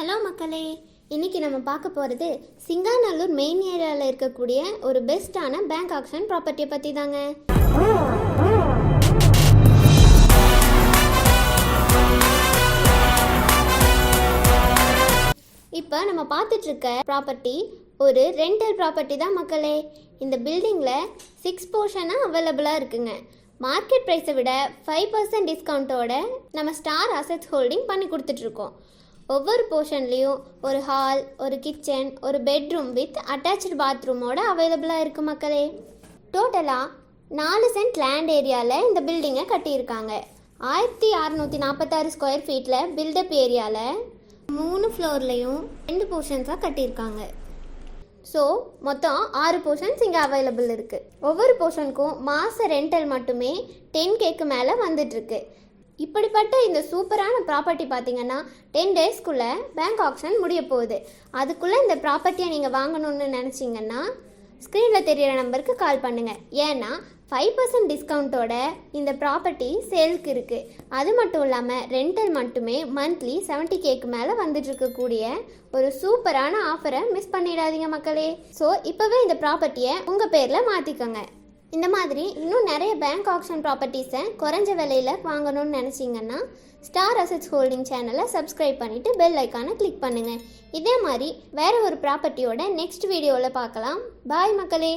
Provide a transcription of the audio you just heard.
Hello மக்களே, இன்றைக்கி நம்ம பார்க்க போகிறது சிங்காநல்லூர் மெயின் ஏரியாவில் இருக்கக்கூடிய ஒரு பெஸ்ட்டான பேங்க் ஆக்ஷன் ப்ராப்பர்ட்டியை பற்றி தாங்க. இப்போ நம்ம பார்த்துட்ருக்க ப்ராப்பர்ட்டி ஒரு ரெண்டல் ப்ராப்பர்ட்டி தான் மக்களே. இந்த பில்டிங்கில் 6 போர்ஷனாக அவைலபிளாக இருக்குங்க. மார்க்கெட் ப்ரைஸை விட 5% டிஸ்கவுண்ட்டோட நம்ம ஸ்டார் அசெட்ஸ் ஹோல்டிங் பண்ணி கொடுத்துட்ருக்கோம். ஒவ்வொரு போர்ஷன்லேயும் ஒரு ஹால், ஒரு கிச்சன், ஒரு பெட்ரூம் வித் அட்டாச்சு பாத்ரூமோட அவைலபிளாக இருக்குது மக்களே. டோட்டலாக 4 சென்ட் லேண்ட் ஏரியாவில் இந்த பில்டிங்கை கட்டியிருக்காங்க. 1646 ஸ்கொயர் ஃபீட்டில் பில்டப் ஏரியாவில் 3 ஃப்ளோர்லேயும் 2 போர்ஷன்ஸாக கட்டியிருக்காங்க. ஸோ மொத்தம் 6 போர்ஷன்ஸ் இங்கே அவைலபிள் இருக்குது. ஒவ்வொரு போர்ஷனுக்கும் மாத ரெண்டல் மட்டுமே 10Kக்கு மேலே வந்துட்டுருக்கு. இப்படிப்பட்ட இந்த சூப்பரான ப்ராப்பர்ட்டி பார்த்தீங்கன்னா 10 டேஸ்க்குள்ளே பேங்க் ஆக்ஷன் முடிய போகுது. அதுக்குள்ளே இந்த ப்ராப்பர்ட்டியை நீங்கள் வாங்கணும்னு நினச்சிங்கன்னா ஸ்க்ரீனில் தெரிகிற நம்பருக்கு கால் பண்ணுங்கள். ஏன்னா 5% டிஸ்கவுண்ட்டோட இந்த ப்ராப்பர்ட்டி சேல்க்கு இருக்குது. அது மட்டும் இல்லாமல் ரெண்டல் மட்டுமே மந்த்லி 70Kக்கு மேலே வந்துட்டுருக்கக்கூடிய ஒரு சூப்பரான ஆஃபரை மிஸ் பண்ணிடாதீங்க மக்களே. ஸோ இப்போவே இந்த ப்ராப்பர்ட்டியை உங்கள் பேரில் மாற்றிக்கோங்க. இந்த மாதிரி இன்னும் நிறைய பேங்க் ஆக்ஷன் ப்ராப்பர்ட்டிஸை குறைஞ்ச விலையில் வாங்கணும்னு நினச்சிங்கன்னா ஸ்டார் அசெட்ஸ் ஹோல்டிங் சேனலை சப்ஸ்கிரைப் பண்ணிவிட்டு பெல் ஐக்கானை கிளிக் பண்ணுங்கள். இதே மாதிரி வேறு ஒரு ப்ராப்பர்ட்டியோட நெக்ஸ்ட் வீடியோவில் பார்க்கலாம். பாய் மக்களே.